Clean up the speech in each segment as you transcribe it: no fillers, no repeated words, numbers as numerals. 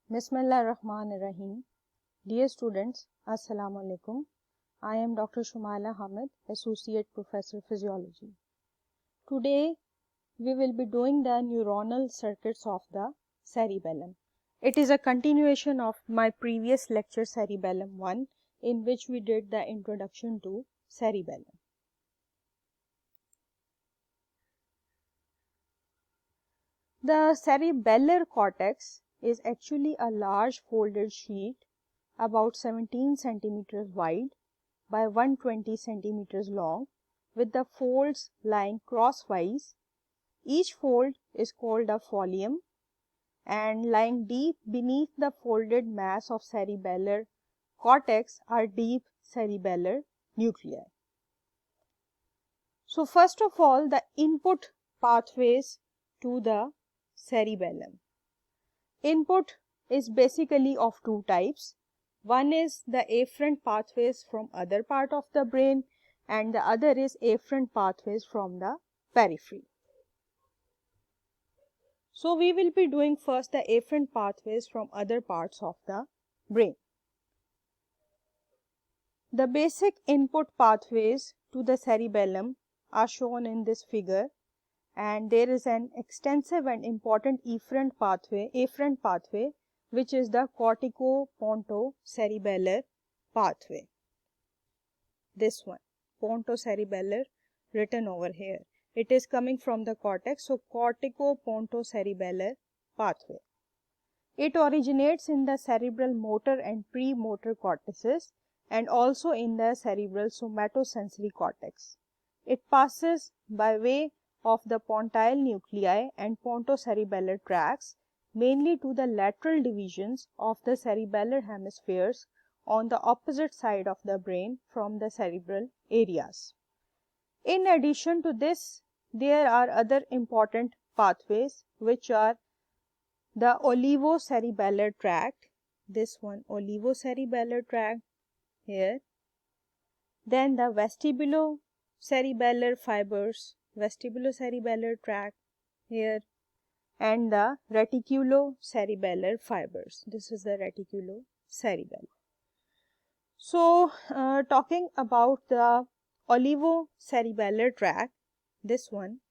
Bismillahirrahmanirrahim. Dear students, Assalamu alaikum. I am Dr. Shumala Hamid, Associate Professor Physiology. Today we will be doing the neuronal circuits of the cerebellum. It is a continuation of my previous lecture Cerebellum 1, in which we did the introduction to cerebellum. The cerebellar cortex is actually a large folded sheet about 17 centimeters wide by 120 centimeters long, with the folds lying crosswise. Each fold is called a folium, and lying deep beneath the folded mass of cerebellar cortex are deep cerebellar nuclei. So first of all, the input pathways to the cerebellum. Input is basically of two types. One is the afferent pathways from other part of the brain, and the other is afferent pathways from the periphery. So we will be doing first the afferent pathways from other parts of the brain. The basic input pathways to the cerebellum are shown in this figure, and there is an extensive and important afferent pathway, which is the cortico-pontocerebellar pathway. This one, pontocerebellar, written over here. It is coming from the cortex, so cortico-pontocerebellar pathway. It originates in the cerebral motor and premotor cortices and also in the cerebral somatosensory cortex. It passes by way of the pontile nuclei and pontocerebellar tracts, mainly to the lateral divisions of the cerebellar hemispheres on the opposite side of the brain from the cerebral areas. In addition to this, there are other important pathways, which are the olivocerebellar tract, this one, olivocerebellar tract here, then the vestibulocerebellar fibers, vestibulocerebellar tract here, and the reticulocerebellar fibers. This is the reticulocerebellar. So, talking about the olivocerebellar tract, this one,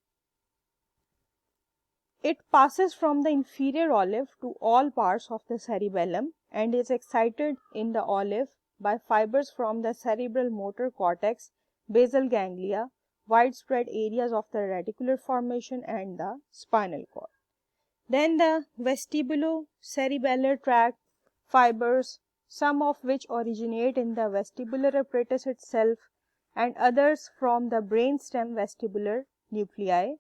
it passes from the inferior olive to all parts of the cerebellum and is excited in the olive by fibers from the cerebral motor cortex, basal ganglia, widespread areas of the reticular formation, and the spinal cord. Then the vestibulocerebellar tract fibers, some of which originate in the vestibular apparatus itself and others from the brainstem vestibular nuclei.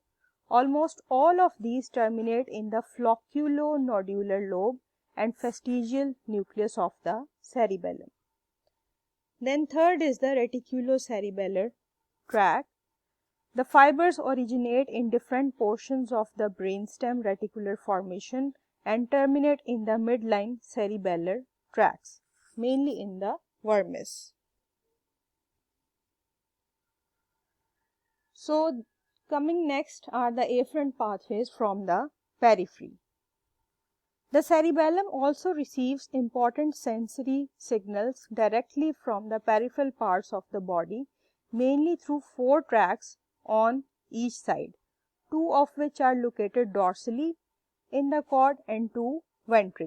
Almost all of these terminate in the flocculonodular lobe and fastigial nucleus of the cerebellum. Then third is the reticulocerebellar tract. The fibers originate in different portions of the brainstem reticular formation and terminate in the midline cerebellar tracts, mainly in the vermis. So, coming next are the afferent pathways from the periphery. The cerebellum also receives important sensory signals directly from the peripheral parts of the body, mainly through four tracts on each side, two of which are located dorsally in the cord and two ventrally.